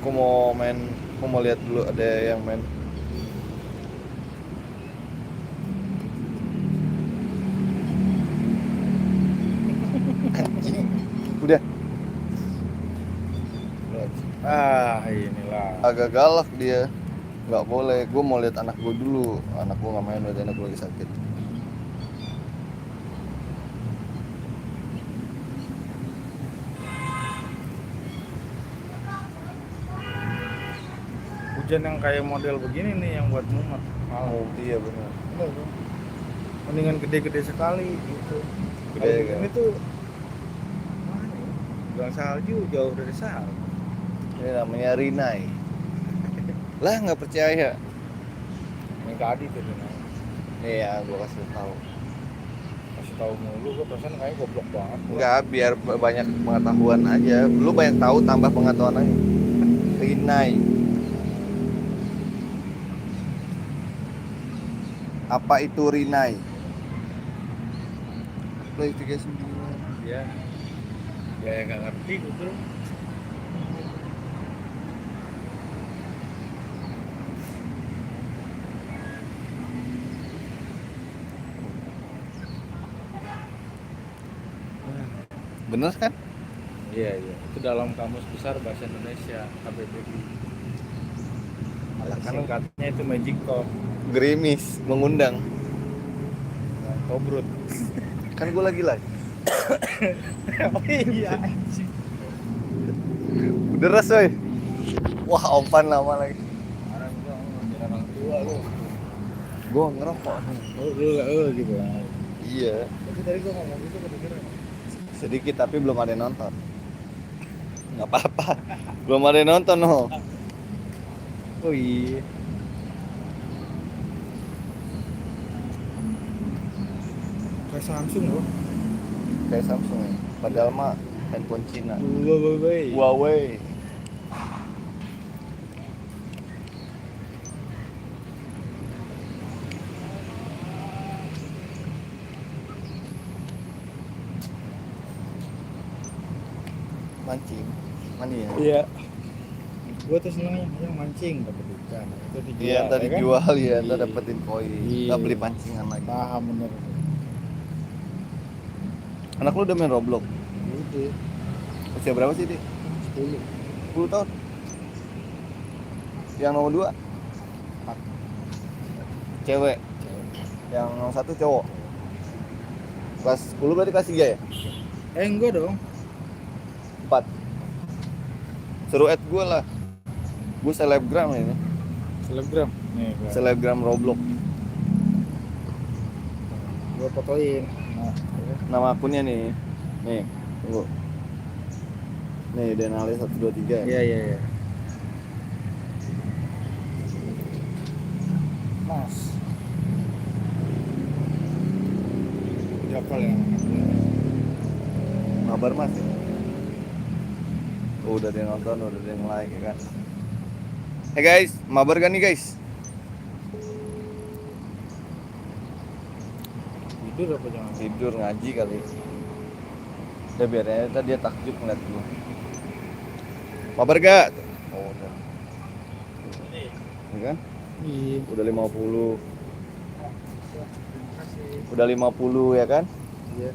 Aku mau lihat dulu ada yang main. Udah. Inilah. Agak galak dia. Nggak boleh. Gue mau lihat anak gue dulu. Anak gue nggak main, berarti anak gue lagi sakit. Hujan yang kayak model begini nih yang buat mumet. Oh iya benar. Mendingan gede-gede sekali gitu. Gede Kalau kan? begini tuh mana ya? Bilang salju jauh dari salju. Ini namanya Rinai. Lah nggak percaya. Yang tadi tuh Dina. Iya, gue kasih tahu. Kasih tahu mulu, gue perasaan kayak goblok banget. Enggak, biar banyak pengetahuan aja. Lu banyak tahu, tambah pengetahuan aja. Rinai. Apa itu Rinai? PlayStation 2. Ya, ya nggak ngerti gitu. Bener kan? Iya. Itu dalam kamus besar bahasa Indonesia KBBI. Lah, kan Singkatnya itu Magicom. gerimis, mengundang. Tobrut. Kan gue lagi live. Oh iya. Deres woy. Wah, Opan lama lagi. Sekarang gua orang tua lu. Gue ngerokok. Lu gitu lah. Iya. Tapi tadi gua ngomong gitu kedengeran. Sedikit tapi belum ada yang nonton. Nggak apa-apa. Belum ada yang nonton no. Oh iya. Kayak Samsung loh. Kayak Samsung ya. Padahal mah handphone Cina. Huawei. Huawei. Mancing. Mana ya? Iya. Gua tuh seneng yang mancing dapat ikan. Itu dijual. Iya, ntar ya kan? dijual ya, ntar Iya. dapetin koin. Iya. Ntar beli pancingan lagi. Paham bener. Anak lu udah main Roblox? Udah. Usia berapa sih, Dik? 10. 10 tahun. Yang nomor 2 cewek. Yang nomor 1 cowok. Kelas 10 berarti kelas 3 ya? Enggak dong. 4. Suruh add gue lah. Gue selebgram ini. Selebgram. Nih, Selebgram Roblox. gua fotoin. Nah, Nama akunnya nih. Nih, tunggu. Nih, Denali 123. Iya. Mas. Siapa yang Mabar Mas. Oh, udah ada yang nonton, udah ada yang like ya kan. Hey guys, mabar gak nih guys? tidur apa jangan? Tidur ngaji kali. Udah biarin aja, dia takjub ngeliat gue. Mabar gak? Oh udah. Ya kan? Iya. Udah 50. Udah 50 ya kan? Iya.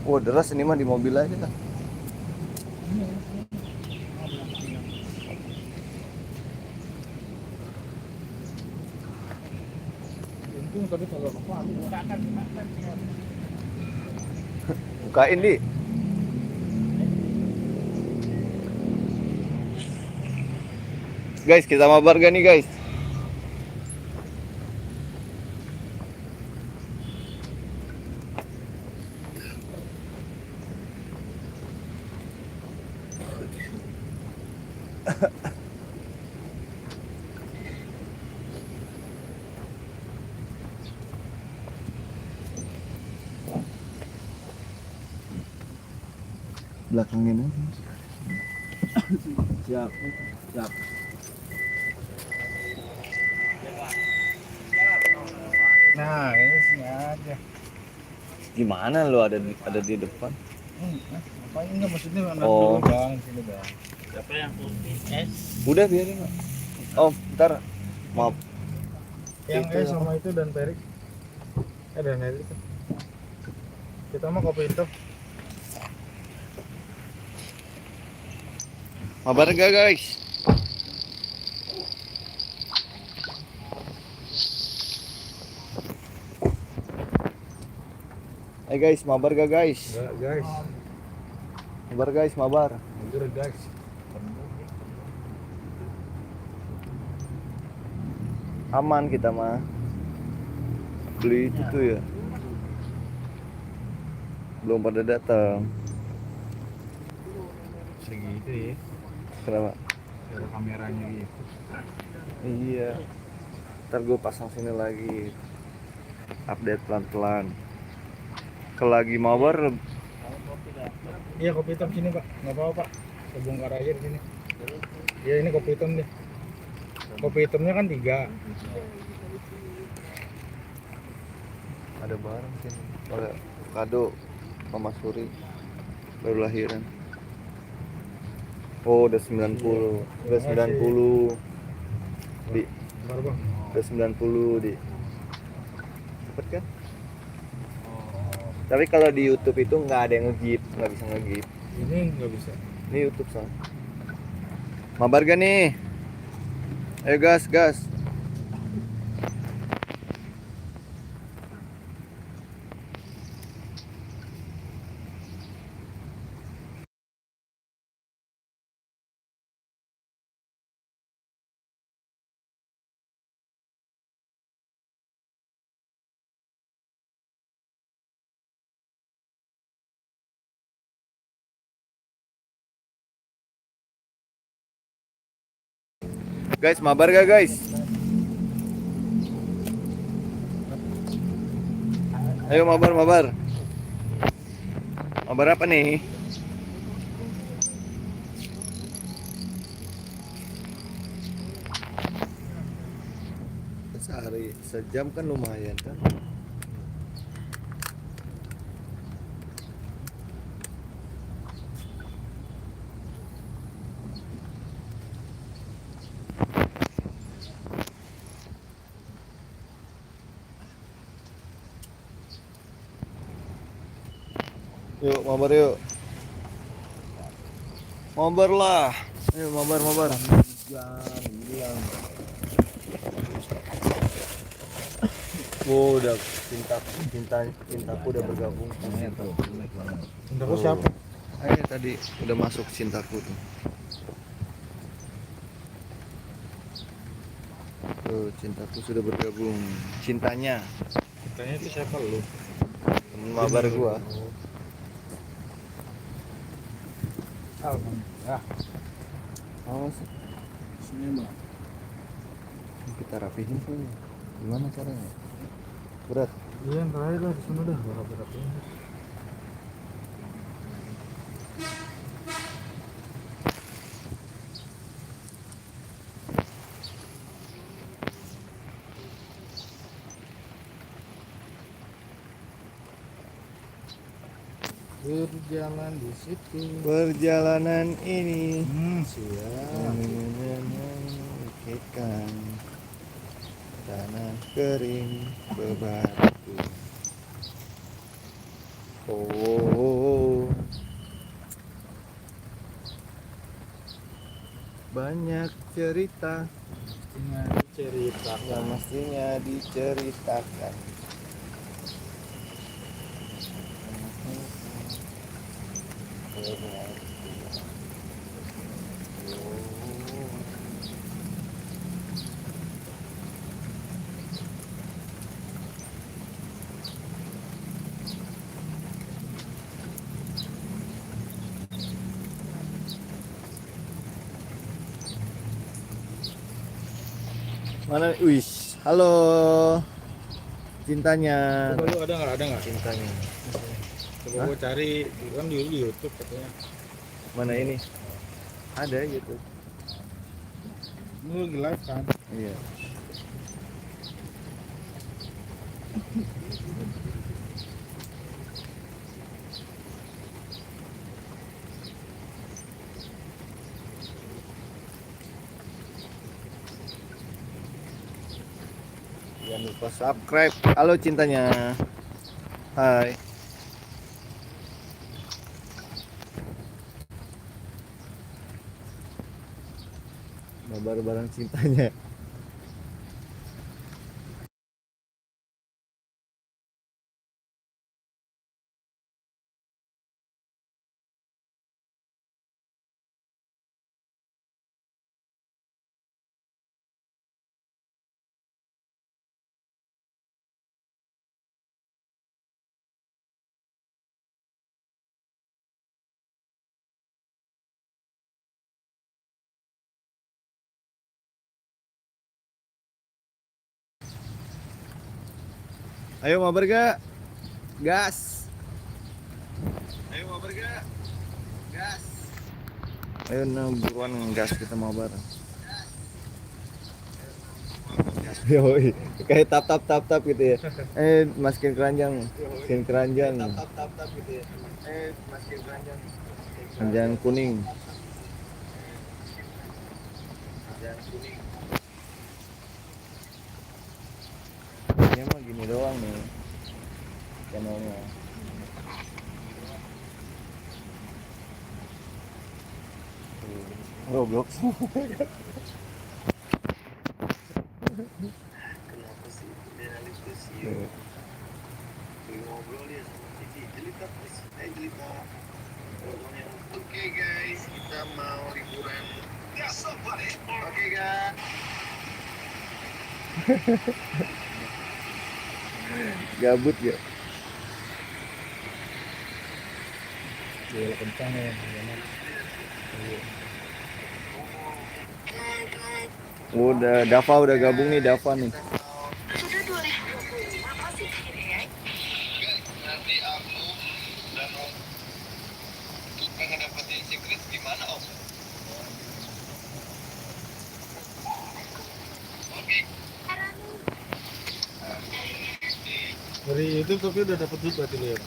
Wah deras ini mah di mobil aja kan. Untung tadi kalau apa aku bukakan. Bukain di. Guys, kita mabar gak nih guys? Belakangin aja. Siap. Nah, ini sini aja. Gimana lu ada di depan? Ngapain enggak maksudnya anak Oh. dulu bang, sini bang. Siapa yang putih es? Udah biarin Pak. Oh ntar maaf. Yang Itu es apa? sama itu dan Perik. Dan Erik. Kita mah kopi hitam. Mabar gak guys? Guys, mabar gak guys? Enggak guys. Mabar guys, mabar. Mundur guys. Aman kita mah. Beli itu tuh ya. Belum pada datang. Segitu ya. Kenapa? Cara kameranya gitu. Iya. Ntar gue pasang sini lagi. Update pelan-pelan. Kalau lagi mabar Iya kopi hitam sini Pak. Nggak apa-apa Pak. Saya bongkar aja di sini. Iya ini kopi hitam deh. Kopi hitamnya kan 3. ada barang sini. Ada kado Mama Suri baru lahiran. Oh udah 90. Udah 90. Di Bentar Bang. udah 90 di. Cepet kan? Tapi kalau di YouTube itu nggak ada yang nge-gift, nggak bisa nge-gift. Ini nggak bisa. Ini YouTube soalnya. Mabar gak nih? Ayo gas, gas. Guys, mabar gak guys? Ayo mabar, mabar. Mabar apa nih? Sehari sejam kan lumayan kan? Yuk mabar yuk. Mabar lah. Ayo mabar, mabar. Oh, udah cintaku udah bergabung. Cintaku siapa? Ayo tadi udah masuk cintaku tuh. Tuh, cintaku sudah bergabung. Cintanya Cintanya itu siapa lu? temen mabar gua. Alhamdulillah. Awas, Sini Bang. kita rapihin tuh. Gimana caranya? Berat. Iya yang terakhir lah di sana dah. Rapi-rapiin. Berjalan di situ. Perjalanan ini Siap. menyakitkan tanah kering bebatu. Oh, banyak cerita Ini cerita. yang mestinya diceritakan. Mana? Wis, halo. Cintanya. Coba lu ada nggak? Cintanya. Coba Hah? gua cari kan di YouTube katanya. Mana ini? Ada gitu. Ini lagi live kan? Iya. Jangan lupa subscribe. Halo cintanya. Hai. Mabar bareng cintanya. Ayo mabar gak? Gas. Ayo mabar gak? Gas. Ayo buruan gas kita mabar. Yoi, kayak tap gitu ya. Masukin keranjang. Masukin keranjang. Tap gitu ya. Masukin keranjang. Keranjang kuning. Keranjang kuning. Ini mah gini doang nih channelnya. Roblox. Kenapa sih jurnalis sih? Ngobrol dia sama TV. Jelita please. Jelita. Oke guys, kita mau liburan. Oke guys. Gabut ya. Iya kencang ya. Udah Dava udah gabung nih Dava nih. Sudah 2025 masih gini ya. Nanti aku dan Om pengen dapetin secret gimana Om? Oke. Dari YouTube tapi udah dapat duit berarti lu ya.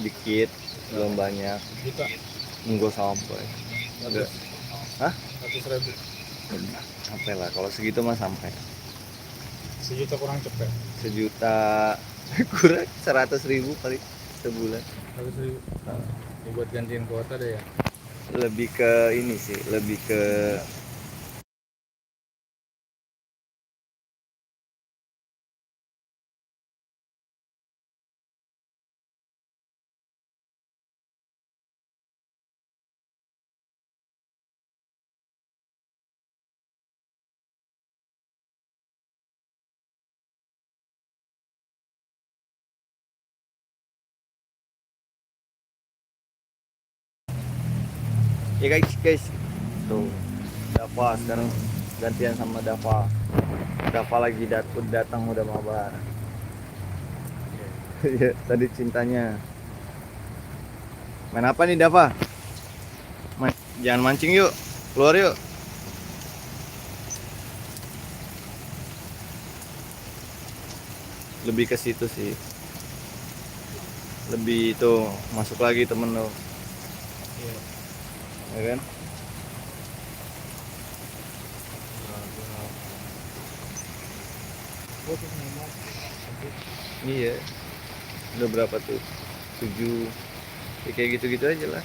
Dikit, belum banyak. Juta. Enggak sampai. Enggak. Hah? 100.000. Sampai lah kalau segitu mah sampai. Sejuta kurang cepet. Sejuta kurang 100.000 kali sebulan. 100.000. Ya, buat gantiin kuota deh ya. Lebih ke ini sih, lebih ke ya guys. Tuh. Dava sekarang gantian sama Dava. Dava lagi datang udah mabar. Iya, tadi cintanya. Main apa nih Dava? Jangan mancing yuk. Keluar yuk. Lebih ke situ sih. Lebih itu masuk lagi temen lo. Iya. Ya kan? Gua tuh ngomong. Iya. Udah berapa tuh? 7. Ya, kayak gitu-gitu aja lah.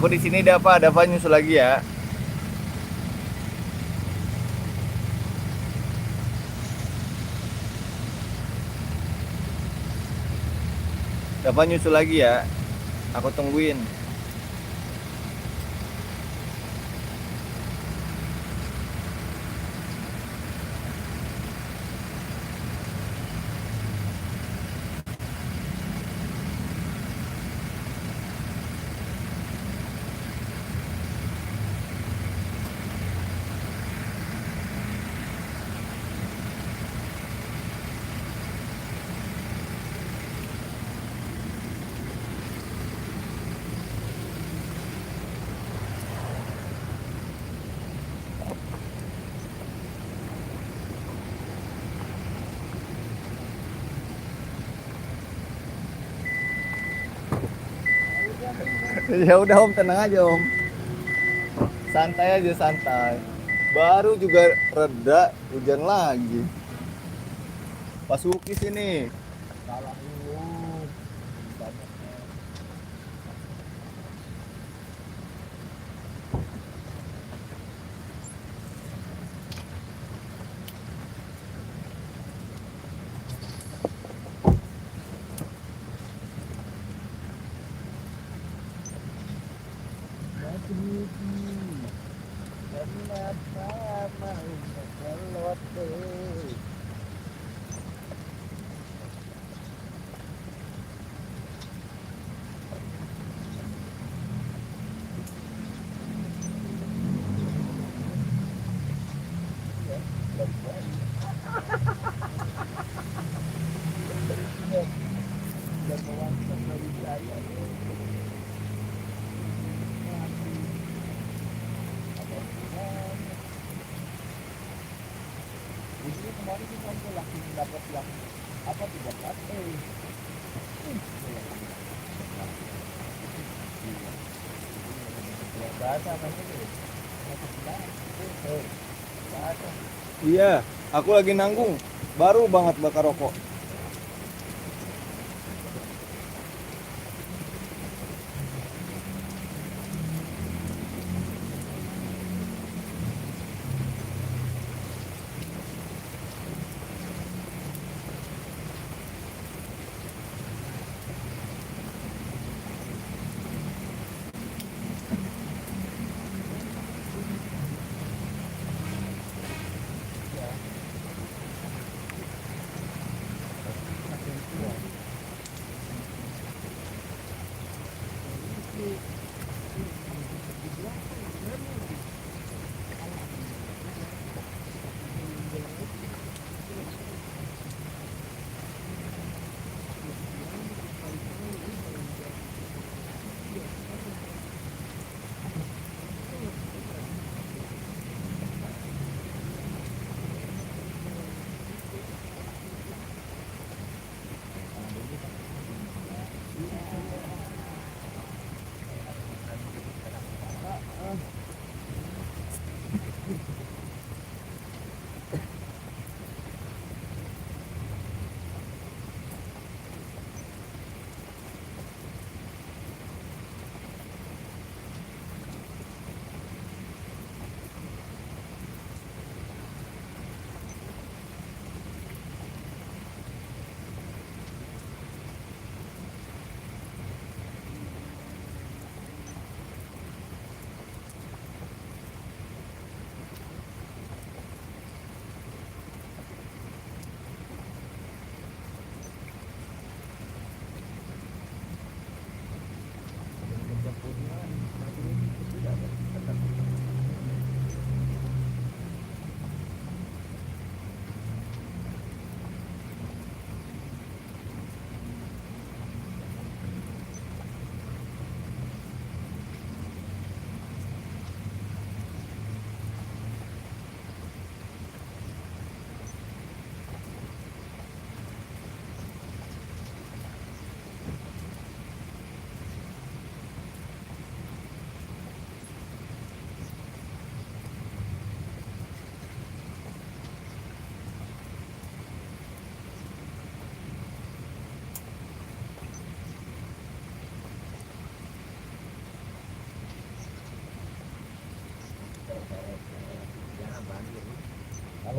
Aku di sini Dava nyusul lagi ya. Dava nyusul lagi ya. Aku tungguin. Ya udah Om, tenang aja Om. Santai aja, santai. Baru juga reda, hujan lagi. Pasuki sini. Salah dulu. Ini kemarin kita udah laki dapat yang apa 13 bahasa nanti Iya, aku lagi nanggung. Baru banget bakar rokok.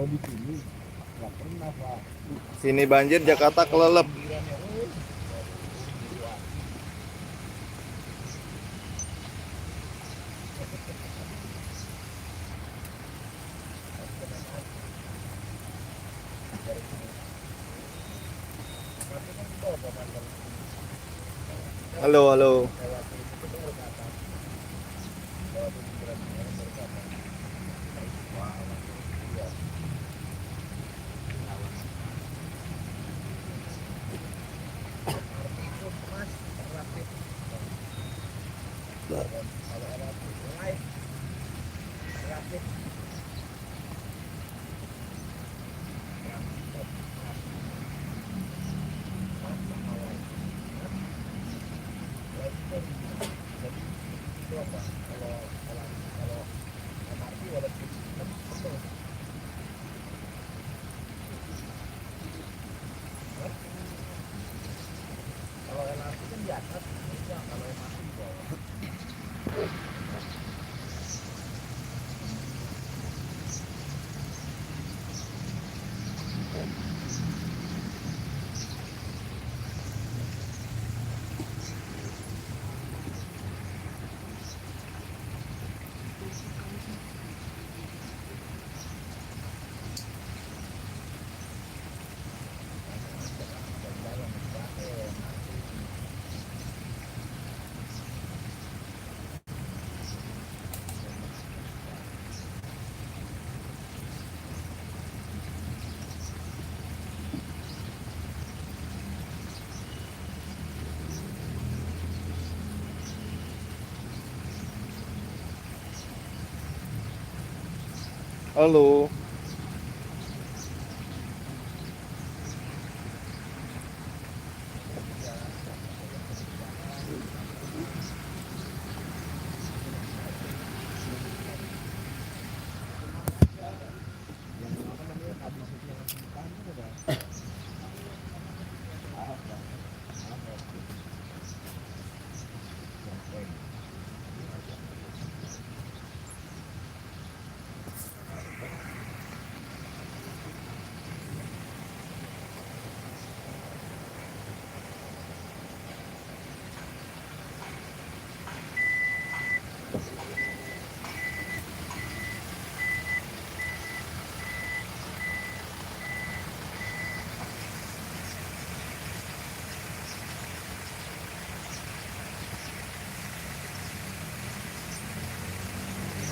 Oh di sini nggak pernah pak. Sini banjir, Jakarta kelelep. Pinggirannya, oh. Halo, halo. Halo.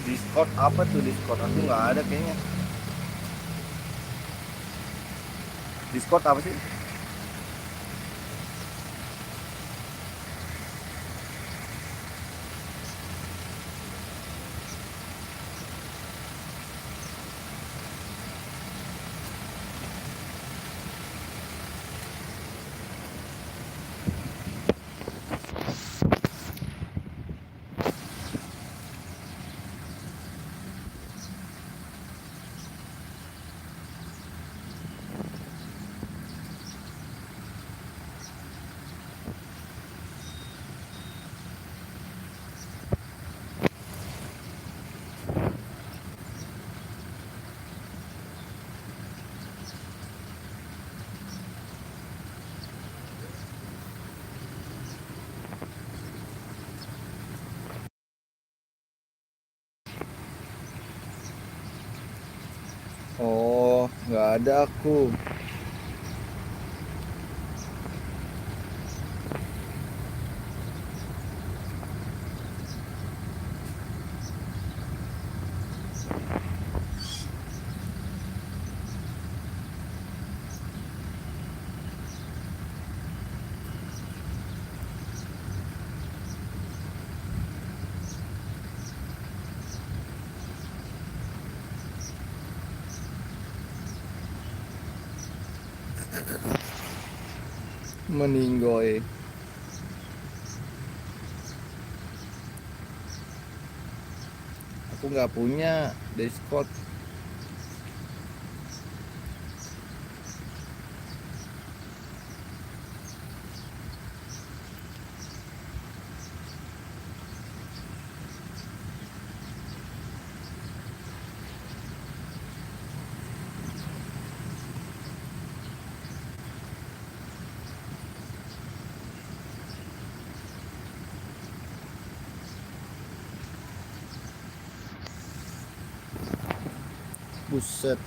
Discord apa tuh Discord? Aku nggak ada kayaknya. Discord apa sih? Oh, nggak ada aku. Meninggoy. Aku nggak punya Discord. Buset.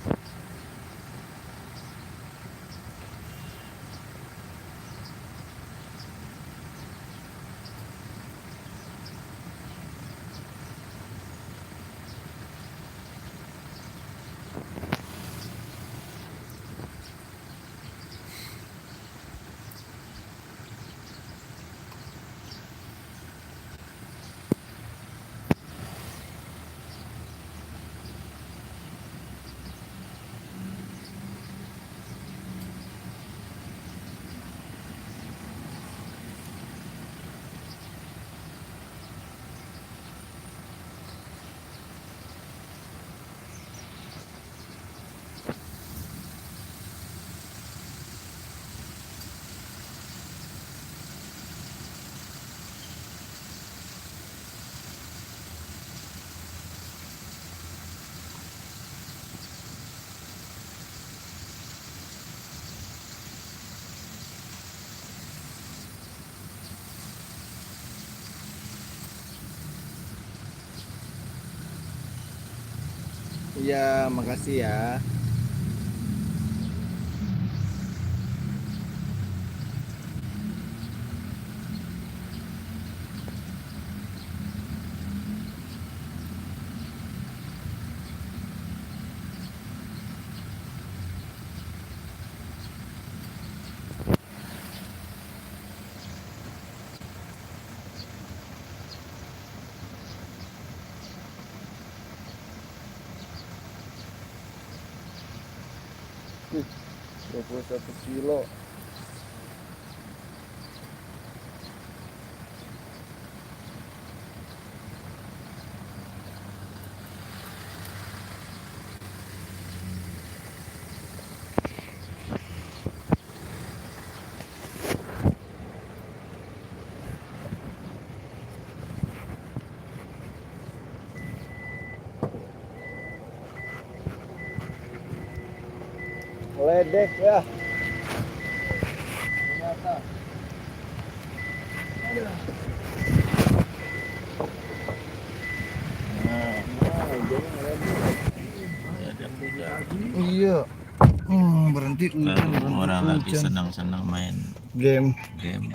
Iya, makasih ya. Ih, 21 kilo. Ledek ya. Ternyata. Iya. Berhenti hujan, Orang lagi hujan. senang-senang main Game. game.